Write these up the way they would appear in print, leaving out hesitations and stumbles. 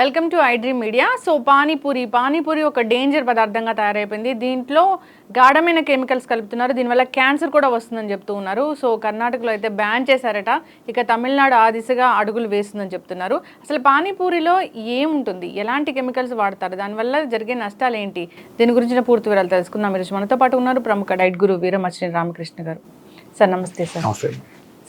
Welcome to iDream media. So panipuri ఒక danger పదార్థంగా తయారైపోయింది. దీంట్లో గాఢమైన కెమికల్స్ కలుపుతున్నారు. దీనివల్ల క్యాన్సర్ కూడా వస్తుందని చెప్తూ ఉన్నారు. సో కర్ణాటకలో అయితే బ్యాన్ చేశారట. ఇక తమిళనాడు ఆ దిశగా అడుగులు వేస్తుందని చెప్తున్నారు. అసలు పానీపూరిలో ఏముంటుంది, ఎలాంటి కెమికల్స్ వాడతారు, దానివల్ల జరిగే నష్టాలు ఏంటి, దీని గురించిన పూర్తి వివరాలు తెలుసుకుందాం. ఈరోజు మనతో పాటు ఉన్నారు ప్రముఖ డైట్ గురు వీరమచినేని రామకృష్ణ గారు. సార్ నమస్తే.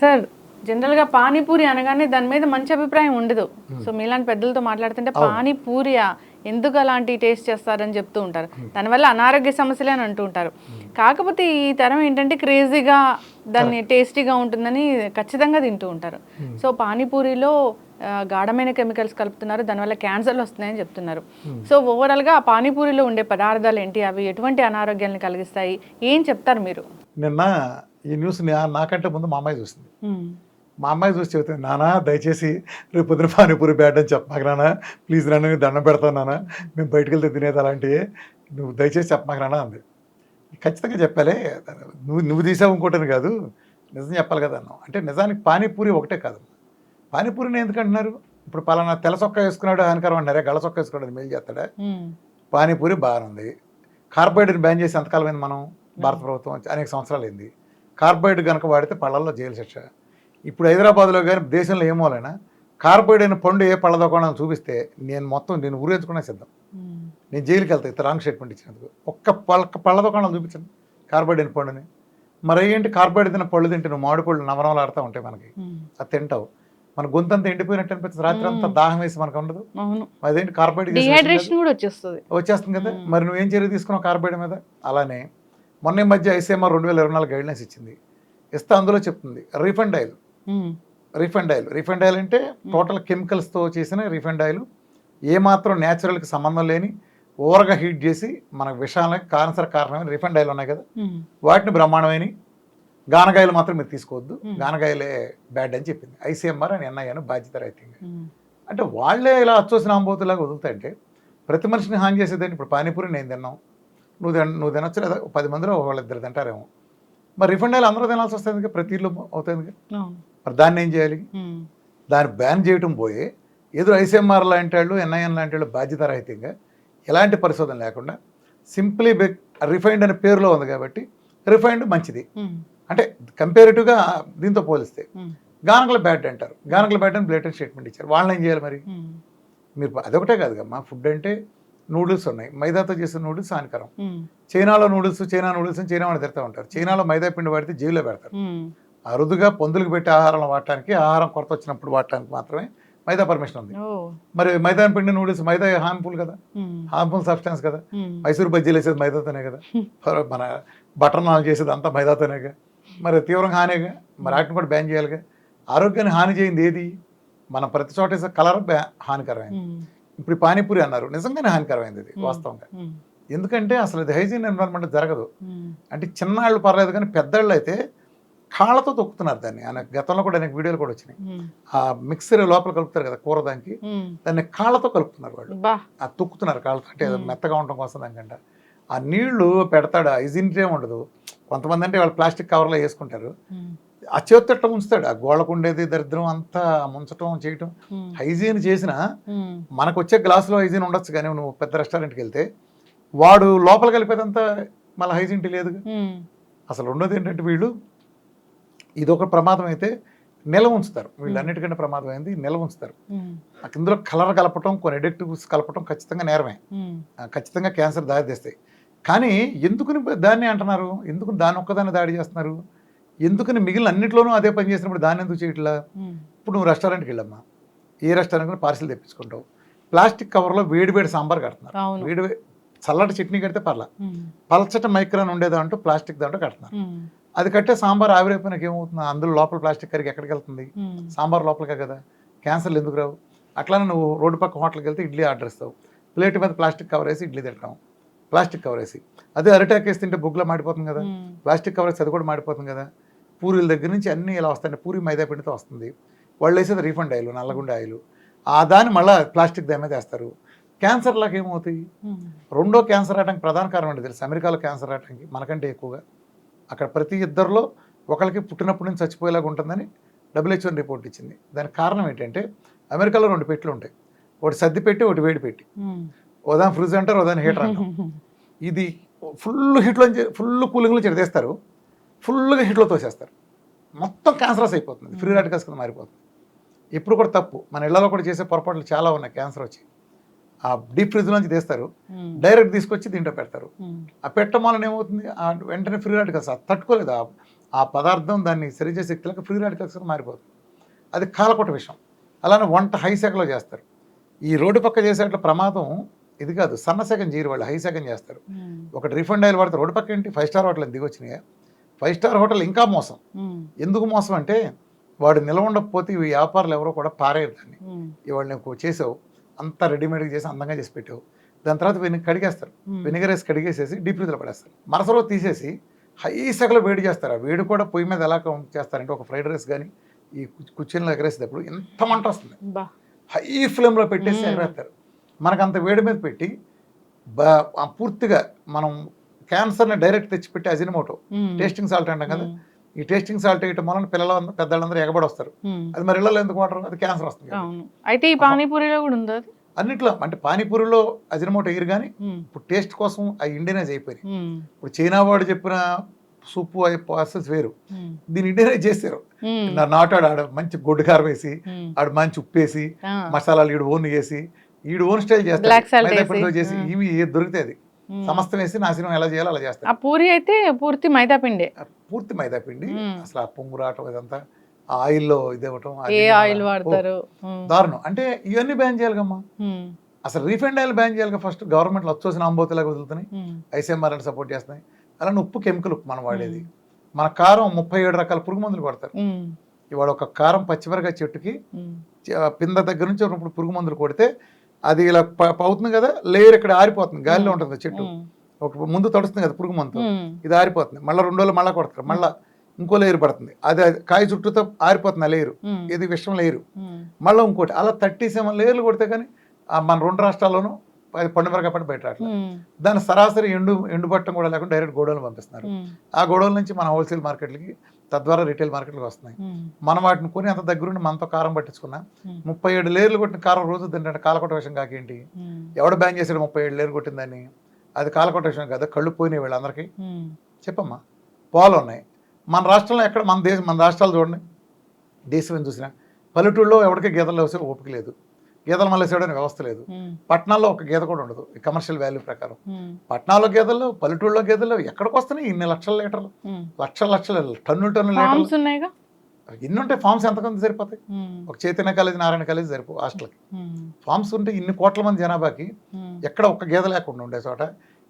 సార్ జనరల్గా పానీపూరి అనగానే దాని మీద మంచి అభిప్రాయం ఉండదు. సో మీలాంటి పెద్దలతో మాట్లాడుతుంటే పానీపూరియా ఎందుకు అలాంటి టేస్ట్ చేస్తారని చెప్తూ ఉంటారు. దానివల్ల అనారోగ్య సమస్యలే అని అంటూ ఉంటారు. కాకపోతే ఈ తరం ఏంటంటే క్రేజీగా దాన్ని టేస్టీగా ఉంటుందని ఖచ్చితంగా తింటూ ఉంటారు. సో పానీపూరిలో గాఢమైన కెమికల్స్ కలుపుతున్నారు, దానివల్ల క్యాన్సర్లు వస్తున్నాయని చెప్తున్నారు. సో ఓవరాల్గా ఆ పానీపూరిలో ఉండే పదార్థాలు ఏంటి, అవి ఎటువంటి అనారోగ్యాన్ని కలిగిస్తాయి, ఏం చెప్తారు మీరు? నిన్న ఈ న్యూస్ నాకంటే ముందు మా అమ్మాయి చూసింది. మా అమ్మాయి చూసి చెబుతుంది, నాన్న దయచేసి రేపు పొద్దున పానీపూరి బ్యాడ్ అని చెప్పమాక నాన్న, ప్లీజ్ నాన్న నేను దండం పెడతాను నాన్న, మేము బయటకు వెళ్తే తినేది అలాంటివి, నువ్వు దయచేసి చెప్పమాక నాన్న అంది. ఖచ్చితంగా చెప్పాలి, నువ్వు తీసావు ఇంకోటని కాదు, నిజం చెప్పాలి కదా అన్నావు. అంటే నిజానికి పానీపూరి ఒకటే కాదు. పానీపూరిని ఎందుకు అంటున్నారు? ఇప్పుడు పలానా తెల్ల చొక్కా వేసుకున్నాడు హానికరం అంటారే, గళ్ళ చొక్కా వేసుకున్నాడు మేలు చేస్తాడా? పానీపూరి బాగానే ఉంది. కార్బోహైడ్రేట్ బ్యాన్ చేసి ఎంతకాలమైంది మనం, భారత ప్రభుత్వం అనేక సంవత్సరాలు అయింది. కార్బోహైడ్రేట్ కనుక వాడితే పళ్ళల్లో జైలు శిక్ష. ఇప్పుడు హైదరాబాద్లో కానీ దేశంలో ఏమోలైనా కార్బోహైడ్రేట్ అయిన పండు ఏ పళ్ళ దుకాణం చూపిస్తే నేను ఊరేసుకునే సిద్ధం, నేను జైలుకి వెళ్తాను ఇంత రాంగ్ స్టేట్మెంట్ ఇచ్చినందుకు. ఒక్క పళ్ళ దుకాణం చూపించండి కార్బోహైడ్రేట్ అయిన పండుని. మరి ఏంటి కార్బోహైడ్రేట్ తిన్న పళ్ళు తింటే నువ్వు మామిడి పళ్ళు నవనవలు ఆడుతూ ఉంటాయి మనకి, అది తింటావు, మన గొంతంతా ఎండిపోయినట్టు అనిపిస్తుంది, రాత్రి అంతా దాహం వేసి మనకు ఉండదు. అదేంటి కార్బోహైడ్రేట్ వచ్చేస్తుంది కదా. మరి నువ్వేం చర్య తీసుకున్నావు కార్బోహైడ్రేట్ మీద? అలానే మొన్న మధ్య ఐసీఎంఆర్ 2024 గైడ్లైన్స్ ఇచ్చింది. ఇస్తే అందులో చెప్తుంది రీఫండ్ ఆయిల్. రీఫండ్ ఆయిల్ అంటే టోటల్ కెమికల్స్తో చేసిన రీఫండ్ ఆయిల్, ఏమాత్రం న్యాచురల్కి సంబంధం లేని ఓవర్గా హీట్ చేసి మనకు విషాలకి క్యాన్సర్ కారణమైన రీఫండ్ ఆయిల్ ఉన్నాయి కదా, వాటిని బ్రహ్మాండమైన గానగాయలు మాత్రం మీరు తీసుకోవద్దు, గానగాయలే బ్యాడ్ అని చెప్పింది ఐసీఎంఆర్ అని ఎన్ఐఏను బాధ్యత రహితంగా. అంటే వాళ్ళే ఇలా అచ్చోసిన ఆంబోతులాగా వదులుతాయంటే ప్రతి మనిషిని హాని చేసేదాన్ని. ఇప్పుడు పానీపూరి నేను తిన్నాం, నువ్వు తినొచ్చు లేదా 10 మందిలో వాళ్ళిద్దరు తింటారేమో, మరి రిఫండ్ ఆయిల్ అందరూ తినాల్సి వస్తుంది, ప్రతి ఇల్లు అవుతుంది. మరి దాన్ని ఏం చేయాలి? దాన్ని బ్యాన్ చేయటం పోయి ఏదో ఐసీఎంఆర్ లాంటి వాళ్ళు ఎన్ఐఎన్ లాంటి వాళ్ళు బాధ్యత రహితంగా ఎలాంటి పరిశోధన లేకుండా సింప్లీ రిఫైండ్ అనే పేరులో ఉంది కాబట్టి రిఫైండ్ మంచిది అంటే కంపేరిటివ్గా దీంతో పోలిస్తే గానకల బ్యాడ్ అంటారు. గానకల బ్యాడ్ అని బ్లేటెంట్ స్టేట్మెంట్ ఇచ్చారు. వాళ్ళని ఏం చేయాలి మరి? మీరు అదొకటే కాదు కమ్మా, ఫుడ్ అంటే నూడిల్స్ ఉన్నాయి, మైదాతో చేసిన నూడిల్స్ హానికరం. చైనాలో చైనా నూడిల్స్ అని చైనా వాళ్ళు తిడతా ఉంటారు. చైనాలో మైదా పిండి వాడితే జైల్లో పెడతారు. అరుదుగా పొందులకు పెట్టి ఆహారం వాడటానికి, ఆహారం కొరత వచ్చినప్పుడు వాడటానికి మాత్రమే మైదా పర్మిషన్ ఉంది. మరి మైదా పిండి నూడిల్స్, మైదా హార్మ్ఫుల్ కదా, హార్మ్ఫుల్ సబ్స్టెన్స్ కదా. మైసూరు బజ్జీలు వేసేది మైదాతోనే కదా, మన బటర్ నాన్ చేసేది అంతా మైదాతోనేగా, మరి తీవ్రంగా హానిగా, మరి వాటిని కూడా బ్యాన్ చేయాలిగా. ఆరోగ్యాన్ని హాని చేయింది ఏది? మనం ప్రతి చోట వేసే కలర్ హానికరమైంది. ఇప్పుడు పానీపూరి అన్నారు, నిజంగానే హానికరమైంది ఇది వాస్తవంగా. ఎందుకంటే అసలు ఇది హైజీన్ ఎన్విరాన్మెంట్ జరగదు. అంటే చిన్నాళ్ళు పర్లేదు, కానీ పెద్దళ్ళు అయితే కాళ్ళతో తొక్కుతున్నారు దాన్ని. గతంలో కూడా అనేక వీడియోలు కూడా వచ్చినాయి. ఆ మిక్సర్ లోపల కలుపుతారు కదా కూర, దాన్ని కాళ్ళతో కలుపుతున్నారు వాళ్ళు, ఆ తొక్కుతున్నారు కాళ్ళతో, అంటే మెత్తగా ఉండటం కోసం. దానికంటే ఆ నీళ్లు పెడతాడు, హైజీన్టే ఉండదు. కొంతమంది అంటే వాళ్ళు ప్లాస్టిక్ కవర్లో వేసుకుంటారు, ఆ చేతితో ఉంచుతాడు. ఆ గోళ్ళకు ఉండేది దరిద్రం అంతా ముంచటం చేయటం. హైజీన్ చేసినా మనకు వచ్చే గ్లాసులో హైజీన్ ఉండొచ్చు, కానీ నువ్వు పెద్ద రెస్టారెంట్కి వెళ్తే వాడు లోపల కలిపేదంతా మళ్ళీ హైజీన్టీ లేదు. అసలు ఉన్నది ఏంటంటే వీళ్ళు ఇదొక ప్రమాదం అయితే నిల్వ ఉంచుతారు. వీళ్ళు అన్నిటికంటే ప్రమాదం అయింది నిల్వ ఉంచుతారు. ఇందులో కలర్ కలపటం, కొన్ని ఎడిక్టివ్స్ కలపటం ఖచ్చితంగా నేరమే, ఖచ్చితంగా క్యాన్సర్ దారితీస్తాయి. కానీ ఎందుకుని దాన్ని అంటున్నారు, ఎందుకు దాన్ని ఒక్కదాన్ని దాడి చేస్తున్నారు, ఎందుకని మిగిలిన అన్నింటిలోనూ అదే పని చేసినప్పుడు దాన్ని ఎందుకు చేయట్లా? ఇప్పుడు నువ్వు రెస్టారెంట్కి వెళ్ళమ్మా, ఏ రెస్టారెంట్ పార్సిల్ తెప్పించుకుంటావు, ప్లాస్టిక్ కవర్లో వేడి సాంబార్ కడుతున్నారు, చల్లటి చట్నీ కడితే పలచట మైక్రాన్ ఉండేదాంటూ ప్లాస్టిక్ దాంట్లో కడుతున్నారు. అది కట్టే సాంబార్ ఆవిరైపోయినాక ఏమవుతుంది? అందులో లోపల ప్లాస్టిక్ కరిగి ఎక్కడికి వెళ్తుంది? సాంబార్ లోపలికే కదా. క్యాన్సర్లు ఎందుకు రావు? అట్లానే నువ్వు రోడ్డు పక్క హోటల్కి వెళ్తే ఇడ్లీ ఆర్డర్ ఇస్తావు, ప్లేట్ మీద ప్లాస్టిక్ కవర్ వేసి ఇడ్లీ తింటాం, ప్లాస్టిక్ కవర్ వేసి. అదే అరిటాక్ వేసి తింటే బుగ్గులో మాడిపోతుంది కదా, ప్లాస్టిక్ కవర్ వేసి అది కూడా మాడిపోతుంది కదా. పూరీల దగ్గర నుంచి అన్నీ ఇలా వస్తాయి, పూరి మైదా పిండితో వస్తుంది, వాళ్ళు వేసేది రీఫండ్ ఆయిల్, నల్లగుండ ఆయిల్, ఆ దాన్ని మళ్ళీ ప్లాస్టిక్ దాని మీద వేస్తారు. క్యాన్సర్లకు ఏమవుతాయి? రెండో క్యాన్సర్ రావడానికి ప్రధాన కారణం ఏంటి తెలుసు? అమెరికాలో క్యాన్సర్ రావడానికి మనకంటే ఎక్కువగా అక్కడ ప్రతి ఇద్దరిలో ఒకరికి పుట్టినప్పటి నుంచి చచ్చిపోయేలాగా ఉంటుందని WHO రిపోర్ట్ ఇచ్చింది. దానికి కారణం ఏంటంటే అమెరికాలో 2 పెట్లు ఉంటాయి, ఒకటి సర్ది పెట్టి ఒకటి వేడి పెట్టి, ఉదాహరణ ఫ్రిడ్జ్ అంటారు, ఉదాహరణ హీటర్ అంటారు. ఇది ఫుల్ హీట్లో ఫుల్ కూలింగ్లో చెడతేస్తారు, ఫుల్గా హీట్లో తోసేస్తారు, మొత్తం క్యాన్సరస్ అయిపోతుంది, ఫ్రీ రాడికల్స్ కింద మారిపోతుంది. ఎప్పుడు కూడా తప్పు. మన ఇళ్లలో కూడా చేసే పొరపాట్లు చాలా ఉన్నాయి. క్యాన్సర్ వచ్చి ఆ డీప్ ఫ్రిడ్జ్ నుంచి తీస్తారు, డైరెక్ట్ తీసుకొచ్చి దీంట్లో పెడతారు. ఆ పెట్టడం వలన ఏమవుతుంది, వెంటనే ఫ్రీ రాడికల్స్ తట్టుకోలేదు ఆ పదార్థం, దాన్ని సరిచేసే శక్తులకు ఫ్రీ రాడికల్స్ మారిపోతుంది. అది కాలకొట్ట విషయం. అలానే వంట హై సెకలో చేస్తారు. ఈ రోడ్డు పక్క చేసేట్ల ప్రమాదం ఇది కాదు, సన్న సెకం చేయరు వాళ్ళు, హై సెకం చేస్తారు. ఒకటి రిఫండ్ ఆయిల్ వాడతారు. రోడ్డు పక్క ఏంటి 5 స్టార్ హోటల్ దిగొచ్చినాయి. 5 స్టార్ హోటల్ ఇంకా మోసం. ఎందుకు మోసం అంటే వాడు నిల్వ ఉండకపోతే ఈ వ్యాపారులు ఎవరో కూడా పారేరు దాన్ని. ఇవాళ నువ్వు చేసావు, అంతా రెడీమేడ్గా చేసి అందంగా చేసి పెట్టావు, దాని తర్వాత కడిగేస్తారు, వెనిగర్ వేసి కడిగేసేసి డీప్ ఫ్రిడ్జ్లో పడేస్తారు. మరుసలో తీసేసి హై సెకలో వేడి చేస్తారు. ఆ వేడి కూడా పొయ్యి మీద ఎలా చేస్తారంటే, ఒక ఫ్రైడ్ రైస్ కానీ ఈ కుర్చీలో ఎగరేసేటప్పుడు ఎంత మంట వస్తుంది, హై ఫ్లేమ్లో పెట్టేసి ఎగరేస్తారు. మనకు అంత వేడి మీద పెట్టి పూర్తిగా మనం క్యాన్సర్ని డైరెక్ట్ తెచ్చిపెట్టి అజినమోటో టేస్టింగ్ సాల్ట్ అంటాం కదా, ఈ టేస్టింగ్ సాల్ట్ వేయటం వలన పిల్లలందరూ పెద్దలందరూ ఎగబడి వస్తారు. అది మరి ఇళ్లలో ఎందుకు వాడరు, అది క్యాన్సర్ వస్తుంది. అయితే ఈ పానీపూరిలో కూడా ఉంది అది అన్నిట్లో. అంటే పానీపూరిలో అజినమోటో వేయరు, కానీ ఇప్పుడు టేస్ట్ కోసం అవి ఇండియనైజ్ అయిపోయి. ఇప్పుడు చైనా వాడు చెప్పిన సూపు ప్రాసెస్ వేరు, దీన్ని ఇండియనైజ్ చేస్తారు. నాటాడు ఆడ మంచి గొడ్డు కారం వేసి, ఆడ మంచి ఉప్పు వేసి, మసాలాలు ఈడు ఓన్ వేసి, ఈడు ఓన్ స్టైల్ చేస్తారు చేసి, ఇవి ఏది దొరికితే అది సమస్తం వేసి నాశనం ఎలా చేయాలో అలా చేస్తారు. ఆ పూరి అయితే పూర్తి మైదా పిండి, పూర్తి మైదా పిండి. అసలు ఆ పొంగు రావటం ఇదంతా ఆయిల్లో ఇదేవటం, ఏ ఆయిల్ వాడతారు, దారుణం. అంటే ఇవన్నీ బ్యాన్ చేయాలిగమ్మా. అసలు రీఫైండ్ ఆయిల్ బ్యాన్ చేయాలిగా ఫస్ట్. గవర్నమెంట్లో వచ్చేసిన అంబోతులాగా వదులుతున్నాయి, ఐసీఎంఆర్ఎల్ సపోర్ట్ చేస్తున్నాయి. అలానే ఉప్పు, కెమికల్ ఉప్పు మనం వాడేది. మన కారం 37 రకాల పురుగు మందులు కొడతారు. ఇవాళ ఒక కారం పచ్చిమిరకాయ చెట్టుకి పింద దగ్గర నుంచి ఇప్పుడు పురుగు మందులు కొడితే అది ఇలా అవుతుంది కదా, లేయర్ ఇక్కడ ఆరిపోతుంది, గాలిలో ఉంటుంది చెట్టు, ఒక ముందు తడుస్తుంది కదా పురుగు మందు, ఇది ఆరిపోతుంది. మళ్ళీ 2 రోజులు మళ్ళీ కొడతారు, మళ్ళీ ఇంకో లేయర్ పడుతుంది, అది కాయ చుట్టూతో ఆరిపోతుంది ఆ లేయరు, ఇది విషం లేయరు. మళ్ళీ ఇంకోటి అలా 37 లేయర్లు కొడితే కానీ మన 2 రాష్ట్రాల్లోనూ పండుమిరకాయ పట్టి బయట రావట్లేదు. దాని సరాసరి ఎండుబట్టం కూడా లేకుండా డైరెక్ట్ గోడౌన్లు పంపిస్తున్నారు. ఆ గోడౌన్ నుంచి మన హోల్సేల్ మార్కెట్లకి, తద్వారా రిటైల్ మార్కెట్కి వస్తున్నాయి. మనం వాటిని కొని అంత దగ్గరుండి మనతో కారం పట్టించుకున్నా 37 లేయర్లు కొట్టిన కారం రోజు తింటే కాలకొట్ట విషయం కాకేంటి? ఎవడు బ్యాన్ చేశాడు 37 లేయర్లు కొట్టిందని? అది కాలకొట్ట విషయం కదా, కళ్ళు పోయినాయి వీళ్ళందరికీ. చెప్పమ్మా, పాలు ఉన్నాయి మన రాష్ట్రంలో, ఎక్కడ మన రాష్ట్రాలు చూడండి, దేశం ఏం చూసినా పల్లెటూళ్ళలో ఎవరికి గేదెలు వేసే ఓపిక లేదు, గేదెలు మళ్ళీ వేసేయడానికి వ్యవస్థ లేదు. పట్టణాల్లో ఒక గేదె కూడా ఉండదు కమర్షియల్ వాల్యూ ప్రకారం. పట్టణాల్లో గేదెలు, పల్లెటూళ్ళలో గేదెలు ఎక్కడికి వస్తున్నాయి ఇన్ని లక్షల లీటర్లు, లక్షల టన్నుల లీటర్లు. ఎన్ని ఉంటాయి ఫార్మ్స్? ఎంతమంది సరిపోతాయి? ఒక చైతన్య కాలేజీ, నారాయణ కాలేజీ సరిపో హాస్టల్కి. ఫార్మ్స్ ఉంటే ఇన్ని కోట్ల మంది జనాభాకి ఎక్కడ ఒక్క గేదె లేకుండా ఉండే చోట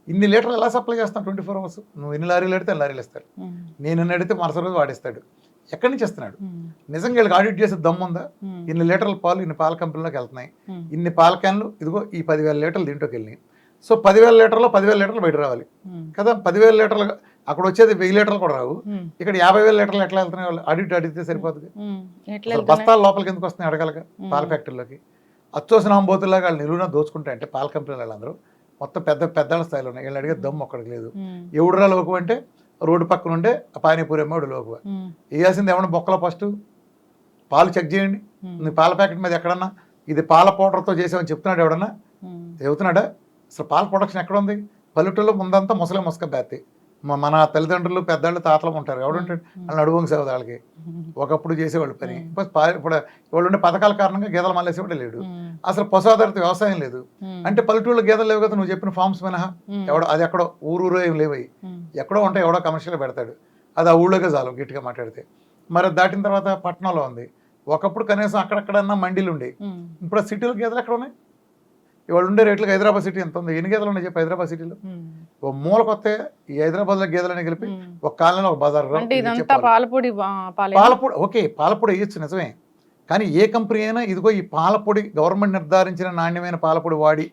ఇన్ని లీటర్లు ఎలా సప్లై చేస్తాం 24 hours? నువ్వు ఎన్ని లారీలు అడితే అన్ని లారీలు ఇస్తాడు, నేను ఎన్ని అడిగితే మరుసటి రోజు వాడిస్తాడు. ఎక్కడి నుంచి ఇస్తున్నాడు? నిజంగా వీళ్ళకి ఆడిట్ చేసే దమ్ము ఉందా? ఇన్ని లీటర్ల పాలు ఇన్ని పాల కంపెనీలోకి వెళ్తున్నాయి, ఇన్ని పాల క్యాన్లు ఇదిగో ఈ 10,000 లీటర్లు దీంట్లోకి వెళ్ళినాయి. సో 10,000 లీటర్లో 10,000 లీటర్లు బయట రావాలి కదా. 10,000 లీటర్లు అక్కడ వచ్చేది 1000 లీటర్లు కూడా రావు. ఇక్కడ 50,000 లీటర్లు ఎట్లా వెళ్తున్నాయి? వాళ్ళు ఆడిట్ అడిగితే సరిపోతుంది. బస్తాల లోపలికి ఎందుకు వస్తున్నాయి అడగలగా పాల ఫ్యాక్టరీలోకి? అచ్చోసిన అంబోతుల్లాగా వాళ్ళు నిలువున దోచుకుంటాయంటే పాల కంపెనీలు వాళ్ళందరూ మొత్తం పెద్దల స్థాయిలో ఉన్నాయి. వీళ్ళు అడిగే దమ్ము ఒక్కడికి లేదు. ఎవడురా లోకు అంటే రోడ్డు పక్కన ఉండే పానీపూరి అమ్మడు లోకువ. వేయాల్సింది ఏమన్నా బొక్కలో ఫస్ట్ పాలు చెక్ చేయండి. నీ పాల ప్యాకెట్ మీద ఎక్కడన్నా ఇది పాల పౌడర్తో చేసామని చెప్తున్నాడు ఎవడన్నా? చెబుతున్నాడా? అసలు పాల ప్రొడక్షన్ ఎక్కడ ఉంది? పల్లెటూరులో ముందంతా ముసక బ్యాతి. మన తల్లిదండ్రులు, పెద్దవాళ్ళు, తాతలు ఉంటారు. ఎవడుంటాడు? వాళ్ళు అడుగుంగి సేవ వాళ్ళకి ఒకప్పుడు చేసేవాళ్ళు పని. ఇప్పుడు వాళ్ళు ఉండే పథకాల కారణంగా గేదెలు మళ్ళేసేవాడు లేడు. అసలు పశుఆధారిత వ్యవసాయం లేదు. అంటే పల్లెటూళ్ళు గేదెలు లేవు కదా, నువ్వు చెప్పిన ఫార్మ్స్ మినహా. ఎవడో అది ఎక్కడో ఊరూరో ఏం లేవయి, ఎక్కడో ఉంటాయి, ఎవడో కమర్షియల్గా పెడతాడు. అది ఆ ఊళ్ళోకే చాలు గట్టిగా మాట్లాడితే. మరి దాటిన తర్వాత పట్టణంలో ఉంది. ఒకప్పుడు కనీసం అక్కడక్కడన్నా మండీలు ఉండేవి. ఇప్పుడు ఆ సిటీలో గేదెలు ఎక్కడ ఉన్నాయి? ఇవాళ ఉండే రేట్లకు హైదరాబాద్ సిటీ ఎంత ఉంది? ఎన్ని గేదెలు ఉన్నాయి చెప్పి హైదరాబాద్ సిటీలో? ఓ మూలకొస్తే ఈ హైదరాబాద్లో గేదెలని కలిపి ఒక కాలనీలో ఒక బజార్. పాలపొడి ఓకే, పాలపొడి వేయచ్చు నిజమే. కానీ ఏ కంపెనీ అయినా ఇదిగో ఈ పాలపొడి గవర్నమెంట్ నిర్ధారించిన నాణ్యమైన పాలపొడి వాడి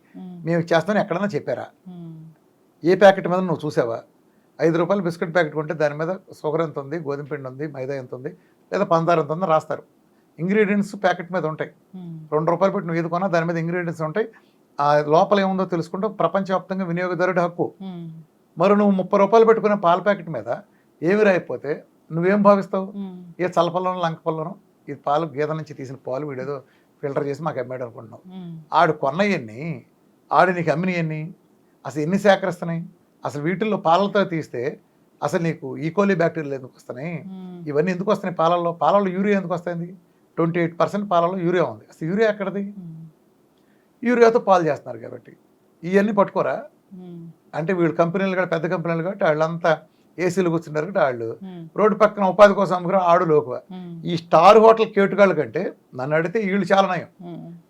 మేము చేస్తామని ఎక్కడన్నా చెప్పారా? ఏ ప్యాకెట్ మీద నువ్వు చూసావా? 5 రూపాయలు బిస్కెట్ ప్యాకెట్ కొంటే దాని మీద షుగర్ ఎంత ఉంది, గోధుమ పిండి ఉంది, మైదా ఎంత ఉంది, లేదా పంచదార ఎంత ఉందో రాస్తారు. ఇంగ్రీడియంట్స్ ప్యాకెట్ మీద ఉంటాయి. 2 రూపాయలు పెట్టి నువ్వు ఏది కొన్నా దాని మీద ఇంగ్రీడియంట్స్ ఉంటాయి. ఆ లోపల ఏముందో తెలుసుకుంటూ ప్రపంచవ్యాప్తంగా వినియోగదారుడి హక్కు. మరి నువ్వు 30 రూపాయలు పెట్టుకునే పాల ప్యాకెట్ మీద ఏమి రాయిపోతే నువ్వేం భావిస్తావు? ఏ చల్లపల్లోనో లంకపల్లోనో ఇది పాలు గేదె నుంచి తీసిన పాలు వీడేదో ఫిల్టర్ చేసి మాకు అమ్మాడు అనుకుంటున్నావు. ఆడు కొన్నయన్ని ఆడు నీకు అమ్మినయన్ని అసలు ఎన్ని సేకరిస్తున్నాయి? అసలు వీటిల్లో పాలతో తీస్తే అసలు నీకు ఈకోలీ బ్యాక్టీరియాలు ఎందుకు వస్తున్నాయి? ఇవన్నీ ఎందుకు వస్తున్నాయి? పాలల్లో యూరియా ఎందుకు వస్తుంది? 28% పాలలో యూరియా ఉంది. అసలు యూరియా ఎక్కడది? యూరియాతో పాలు చేస్తున్నారు కాబట్టి ఇవన్నీ పట్టుకోరా? అంటే వీళ్ళు కంపెనీలు కూడా పెద్ద కంపెనీలు కాబట్టి వాళ్ళంతా ఏసీలు కూర్చున్నారు కాబట్టి వాళ్ళు రోడ్డు పక్కన ఉపాధి కోసం అమ్ముకుని ఆడు లోకువ. ఈ స్టార్ హోటల్ కేటుగాళ్ళ కంటే నన్ను అడిగితే వీళ్ళు చాలా నయం.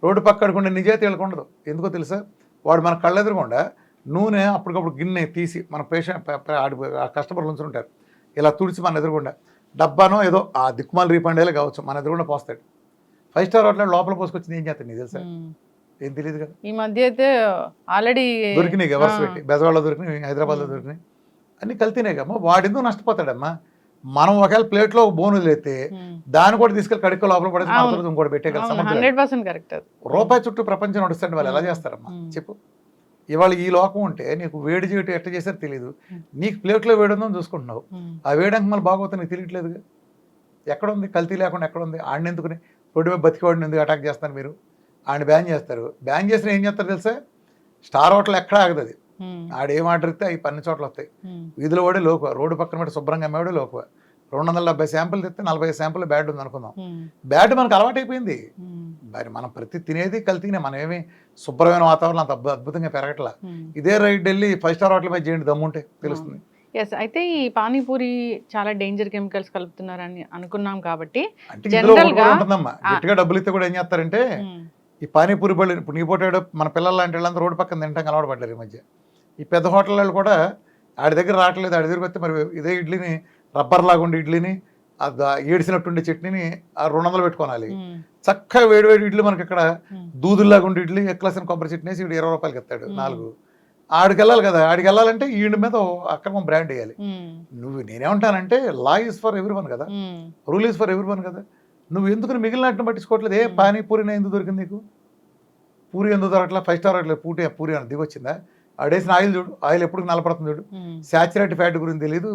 రోడ్డు పక్క అడుకుంటే నిజాయితీ వీళ్ళకి ఉండదు. ఎందుకో తెలుసా? వాడు మన కళ్ళెదురకుండా నూనె అప్పటికప్పుడు గిన్నె తీసి మన పేషెంట్ కస్టమర్లు ఉంచుంటారు, ఇలా తుడిచి మన ఎదురుకుండా డబ్బానో ఏదో ఆ దిక్కుమాల రీఫండేలా కావచ్చు మన ఎదురుకుండా పోస్తాడు. 5 స్టార్ హోటల్ లోపల పోసుకొచ్చింది ఏం చేస్తాను నీకు తెలుసా? ఏం తెలియదు కదా. ఈ మధ్య అయితే ఆల్రెడీ దొరికినాయి గవర్స్ పెట్టి, బెజవాడలో దొరికినాయి, హైదరాబాద్లో దొరికినాయి, అన్ని కల్తీనాయి కమ్మా. వాడెందుకు నష్టపోతాడమ్మా? మనం ఒకవేళ ప్లేట్లో బోను లేతే దాన్ని కూడా తీసుకెళ్ళి కడుక్కో లోపల పడేసి ఇంకోటి పెట్టే కదా. 100% కరెక్ట్. రూపాయి చుట్టూ ప్రపంచం నడుస్తాడు. వాళ్ళు ఎలా చేస్తారమ్మా చెప్పు? ఇవాళ ఈ లోకం ఉంటే నీకు వేడి చేయటం ఎట్లా చేశారో తెలియదు, నీకు ప్లేట్లో వేడి ఉందని చూసుకుంటున్నావు. ఆ వేడానికి మళ్ళీ బాగోతుంది నీకు తెలియట్లేదుగా. ఎక్కడుంది కల్తీ లేకుండా? ఎక్కడుంది? ఆడిని ఎందుకుని రోడ్డు మీద బతికేవాడిని ఎందుకు అటాక్ చేస్తారు మీరు? ఆయన బ్యాన్ చేస్తారు. బ్యాన్ చేసిన ఏం చేస్తారు తెలుసా? స్టార్ హోటల్ ఎక్కడ ఆగదు అది. ఆడేం ఆర్డర్ ఇస్తే అవి 10 చోట్ల వస్తాయి. వీధిలో వాడే లోకువ, రోడ్డు పక్కన పెట్టి శుభ్రంగా అమ్మేవాడే లోకువ. 270 శాంపుల్ తెస్తే 45 శాంపుల్ బ్యాడ్ ఉంది అనుకుందాం. బ్యాడ్ మనకు అలవాటైపోయింది. మరి మనం ప్రతి తినేది కల్తీనే. మనం ఏమి శుభ్రమైన వాతావరణం అంత అద్భుతంగా పెరగట్లా. ఇదే రైట్ వెళ్ళి 5 స్టార్ హోటల్ మీద చేయండి, దమ్ముంటే తెలుస్తుంది. ఎస్. అయితే ఈ పానీపూరి చాలా డేంజర్ కెమికల్స్ కలుపుతున్నారని అనుకున్నాం కాబట్టి ఉంటుందమ్మా. గట్టిగా డబ్బులు ఇస్తే కూడా ఏం చేస్తారంటే ఈ పానీపూరి బళ్ళు ఇప్పుడు నీ పోటాడు మన పిల్లలు లాంటి వాళ్ళంతా రోడ్డు పక్కన తింటాం అలవాటు పడ్డారు ఈ మధ్య. ఈ పెద్ద హోటల్ వాళ్ళు కూడా ఆడి దగ్గర రావట్లేదు. ఆడి దగ్గర వస్తే మరి ఇదే ఇడ్లీని రబ్బర్ లాగా ఉండే ఇడ్లీని ఏడిసినట్టుండే చట్నీని 200 పెట్టుకోవాలి. చక్కగా వేడి ఇడ్లీ మనకి ఇక్కడ దూదుల్లాగా ఉండే ఇడ్లీ ఎక్లసిన కొబ్బరి చట్నీ వేసి 20 రూపాయలకి ఎత్తాడు 4. ఆడికి వెళ్ళాలి కదా. ఆడికి వెళ్ళాలంటే ఈడి మీద అక్రమం బ్రాండ్ వేయాలి. నేనేమంటానంటే law is for everyone కదా, rule is for everyone కదా. నువ్వు ఎందుకు మిగిలినట్టు పట్టించుకోవట్లేదు? ఏ పానీపూరిని ఎందుకు దొరికింది నీకు? పూరి ఎందుకు దొరకట్లా? 5 స్టార్ అట్లా పూరి అని దిగొచ్చిందా? ఆడేసిన ఆయిల్ చూడు, ఆయిల్ ఎప్పుడు నలపడుతుంది చూడు. సాచురేట్ ఫ్యాట్ గురించి తెలియదు,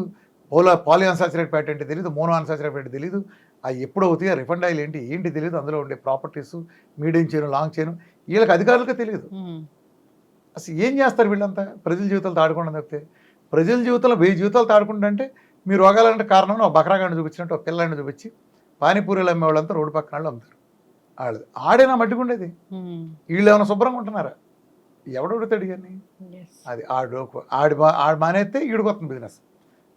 పాలీ అన్సాచురేట్ ఫ్యాట్ అంటే తెలియదు, మోనో అన్సాచురేట్ ఫ్యాట్ తెలియదు. అవి ఎప్పుడు అవుతాయి, రిఫండ్ ఆయిల్ ఏంటి తెలియదు, అందులో ఉండే properties, medium chain, long chain వీళ్ళకి అధికారులకే తెలియదు. అసలు ఏం చేస్తారు వీళ్ళంతా? ప్రజల జీవితాలతో ఆడుకుండా తప్పితే. ప్రజల జీవితంలో 1000 జీవితాలతో ఆడుకుంటుంటే మీ రోగాలంటే కారణం ఒక బకరాగాన్ని చూపించినట్టు ఒక పిల్లాన్ని చూపించి పానీపూరీలు అమ్మే వాళ్ళంతా రోడ్డు పక్కన వాళ్ళు అమ్ముతారు. వాళ్ళది ఆడేనా మట్టిగుండేది? వీళ్ళు ఏమైనా శుభ్రంగా ఉంటున్నారా? ఎవడొడుతాడు కానీ అది ఆడు మానేస్తే ఈడుకొస్తుంది బిజినెస్.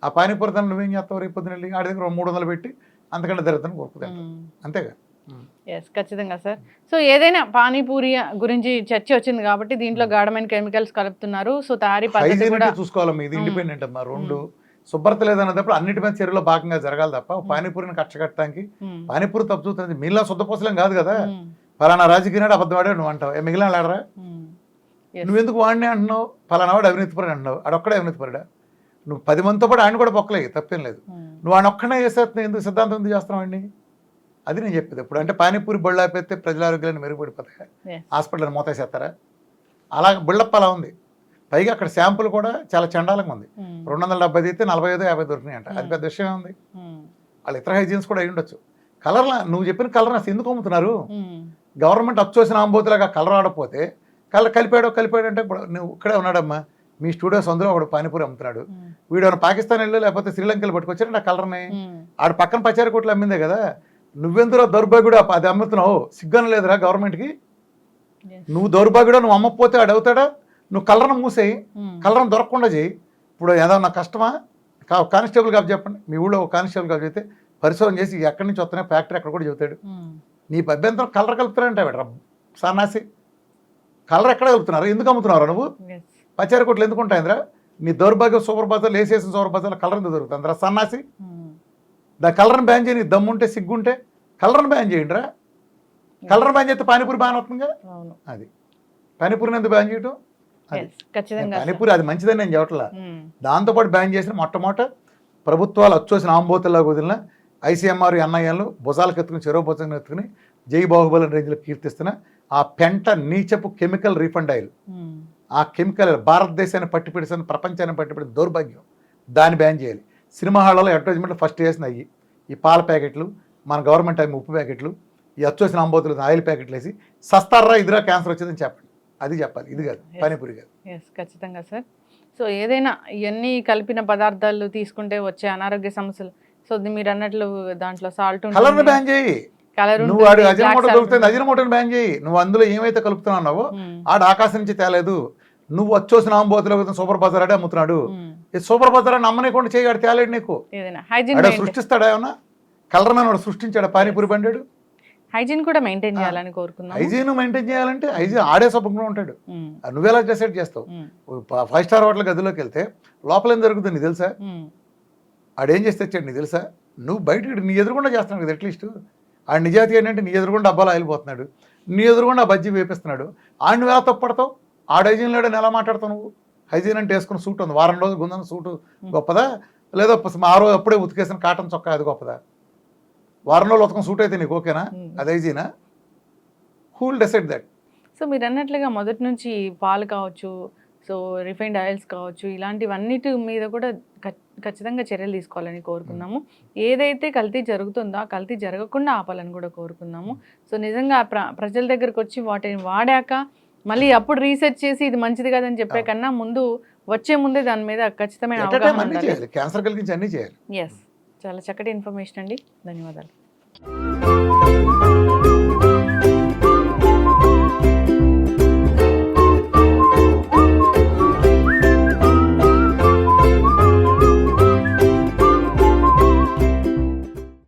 ఆ పానీపూరి తను నువ్వేం చేస్తావు? రేపు పొద్దున వెళ్ళి ఆడి దగ్గర 300 పెట్టి అంతకంటే దరిద్రం కోరుకుతాను. అంతేగా. ఎస్, ఖచ్చితంగా సార్. సో ఏదైనా పానీపూరి గురించి చర్చ వచ్చింది కాబట్టి దీంట్లో గాఢమైన కెమికల్స్ కలుపుతున్నారు. సో తయారీ పద్ధతి కూడా చూసుకోవాలి. ఇది ఇండిపెండెంట్ అమ్మా. 2 శుభ్రత లేదన్నప్పుడు అన్నిటి మీద చర్యలో భాగంగా జరగాలి తప్ప పానీపూరిని కట్టడానికి పానీపూరి తప్పు చూస్తుంది. మీలా శుద్ధపోసలేం కాదు కదా. ఫలానా రాజకీయ నాడు అబద్ధం వాడే నువ్వు అంటావు, మిగిలిన ఆడరా? నువ్వెందుకు వాడిని అంటున్నావు? ఫలానా వాడు అవినీతిపరుడు అంటున్నావు, ఆడొక్కడే అవినీతిపరుడా? నువ్వు 10 మందితో పాటు ఆయన కూడా బొక్కలేదు, తప్పేం లేదు. నువ్వు ఆయన ఒక్కడే చేసేస్తున్నావు, ఎందుకు సిద్ధాంతం ఎందుకు చేస్తున్నావు అండి? అది నేను చెప్పేది. ఇప్పుడు అంటే పానీపూరి బళ్ళు ఆపేస్తే ప్రజల ఆరోగ్యాన్ని మెరుగుపడిపోతాయి, హాస్పిటల్ మూతేసేస్తారా? అలా బిల్డప్ అలా ఉంది. పైగా అక్కడ శాంపుల్ కూడా చాలా చండాలంగా ఉంది. 270 అయితే 45, 50 దొరికినాయి అంట. అది పెద్ద విషయం ఉంది. వాళ్ళు ఇతర హైజీన్స్ కూడా అయి ఉండొచ్చు. కలర్లా నువ్వు చెప్పిన కలర్ అసలు ఎందుకు అమ్ముతున్నారు? గవర్నమెంట్ అచ్చోసిన ఆంబోతులాగా కలర్ ఆడపోతే కలర్ కలిపాడు అంటే ఇప్పుడు నువ్వు ఇక్కడే ఉన్నాడమ్మా, మీ స్టూడియోస్ అందులో ఒకడు పానీపూరి అమ్ముతున్నాడు. వీడు ఏమైనా పాకిస్తాన్ వెళ్ళి లేకపోతే శ్రీలంకలో పట్టుకొచ్చాడు ఆ కలర్ని. ఆడ పక్కన పచారి కొట్లు అమ్మిందే కదా. నువ్వెందులో దౌర్భాగ్యుడు అది అమ్ముతున్నావు? సిగ్గున లేదురా గవర్నమెంట్కి? నువ్వు దౌర్భాగ్యుడు, నువ్వు అమ్మకపోతే ఆడు అవుతాడా? నువ్వు కలర్ను మూసేయి, కలర్ను దొరకకుండా చేయి. ఇప్పుడు ఏదన్నా కష్టమా? కానిస్టేబుల్ కాదు చెప్పండి. మీ ఊళ్ళో ఒక కానిస్టేబుల్ కాదు చెప్తే పరిశోధన చేసి ఎక్కడి నుంచి వస్తున్నాయి ఫ్యాక్టరీ అక్కడ కూడా చెబుతాడు. నీ అభ్యంతరం కలర్ కలుపుతారంటే సన్నాసి. కలర్ ఎక్కడ కలుపుతున్నారు? ఎందుకు అమ్ముతున్నారు? నువ్వు పచారి కొట్లు ఎందుకు ఉంటాయిందిరా? నీ దౌర్భాగ్యం సూపర్ బజార్లు వేసేసిన సూపర్ బజార్లో కలర్ ఎందుకు దొరుకుతుందిరా సన్నాసి? దాని కలర్ని బ్యాన్ చేయండి. దమ్ముంటే సిగ్గుంటే కలర్ని బ్యాన్ చేయండి రా. కలర్ బ్యాన్ చేస్తే పానీపూరి బ్యాన్ అవుతుందిగా. అది పానీపూరిని ఎందుకు బ్యాన్ చేయటం? పానీపూరి అది మంచిదని నేను చెప్పట్లా. దాంతోపాటు బ్యాన్ చేసిన మొట్టమొదట ప్రభుత్వాలు అచ్చోసిన ఆంబోతుల్లాగా వదిలిన ఐసీఎంఆర్ ఎన్ఐఎంలు భుజాలకు ఎత్తుకుని చెరువు భుజాలను ఎత్తుకుని జై బాహుబలి రేంజ్లో కీర్తిస్తున్న ఆ పెంట నీచపు కెమికల్ రీఫండ్ ఆయిల్, ఆ కెమికల్ భారతదేశాన్ని పట్టిపెడిసిన ప్రపంచాన్ని పట్టిపెడిన దౌర్భాగ్యం, దాన్ని బ్యాన్ చేయాలి. సినిమా హాళ్ళలో అడ్వర్టైజ్మెంట్లు ఫస్ట్ చేసిన అయ్యి ఈ పాల ప్యాకెట్లు, మన గవర్నమెంట్ అమ్మే ఉప్పు ప్యాకెట్లు, ఈ అచ్చోసిన ఆంబోతులు ఆయిల్ ప్యాకెట్లు వేసి సస్తారా ఇదిరా క్యాన్సర్ వచ్చిందని చెప్పండి. అది చెప్పాలి, ఇది కాదు పానీపూరి కాదు. ఎస్, ఖచ్చితంగా సార్. సో ఏదైనా ఇవన్నీ కలిపిన పదార్థాలు తీసుకుంటే వచ్చే అనారోగ్య సమస్యలు, సో మీరు అన్నట్లు దాంట్లో సాల్ట్ కలర్ని బ్యాన్ చేయి. కలర్ నువ్వు ఆడు అజినమోటో దొరుకుతుంది, అజినమోటోని బ్యాన్ చేయి. నువ్వు అందులో ఏమైతే కలుపుతున్నావు ఆడు ఆకాశం నుంచి తేలేదు. నువ్వు వచ్చోసిన ఆంబోతులు సూపర్ బజార్ ఆడే అమ్ముతున్నాడు. ఈ సూపర్ బజార్ అని నమ్మనికుండా చేయి, ఆడు తేలేడు నీకు. ఆడ సృష్టిస్తాడా ఏమన్నా? కలర్ మ్యాన్ వాడు సృష్టించాడు పానీపూరి బండాడు. హైజీన్ కూడా మెయింటైన్ చేయాలని కోరుకున్నాం. హైజీన్ మెయింటైన్ చేయాలంటే హైజీన్ ఆడే శుభ్రంగా ఉంటాడు. నువ్వెలా డిసైడ్ చేస్తావు? 5 స్టార్ హోటల్ గదిలోకి వెళ్తే లోపల ఏం జరుగుతుంది నీకు తెలుసా? ఆడేం చేస్తే తెచ్చాడు నీకు తెలుసా? నువ్వు బయట నీ ఎదురుకుండా చేస్తున్నాడు కదా. అట్లీస్ట్ ఆడు నిజాతి ఏంటంటే నీ ఎదురుకుండా డబ్బాలు ఆయిలిపోతున్నాడు, నీ ఎదురుకుండా బజ్జీ వేపిస్తున్నాడు. ఆడు నువ్వు ఎలా తప్పడతావు? ఆడు హైజీన్ లేడని ఎలా మాట్లాడతావు నువ్వు? హైజీన్ అంటే వేసుకున్న సూట్ ఉంది, వారం రోజులు గుందన్న సూటు గొప్పదా, లేదా ఆ రోజు అప్పుడే ఉతికేసిన కాటన్ చొక్కా అది గొప్పదా? వారం రోజులు ఉతకం సూట్ అయితే నీకు ఓకేనా? అది హైజీనా? Who will decide that? So మీరు అన్నట్లుగా మొదటి నుంచి పాలు కావచ్చు, సో రిఫైన్డ్ ఆయిల్స్ కావచ్చు, ఇలాంటివన్నిటి మీద కూడా ఖచ్చితంగా చర్యలు తీసుకోవాలని కోరుకున్నాము. ఏదైతే కల్తీ జరుగుతుందో ఆ కల్తీ జరగకుండా ఆపాలని కూడా కోరుకున్నాము. సో నిజంగా ప్రజల దగ్గరకు వచ్చి వాటిని వాడాక మళ్ళీ అప్పుడు రీసెర్చ్ చేసి ఇది మంచిది కాదని చెప్పే కన్నా వచ్చే ముందే దాని మీద ఖచ్చితమైన అవగాహన ఉండాలి. క్యాన్సర్ కలిగించి అన్నీ చేయాలి. ఎస్, చాలా చక్కటి ఇన్ఫర్మేషన్ అండి, ధన్యవాదాలు.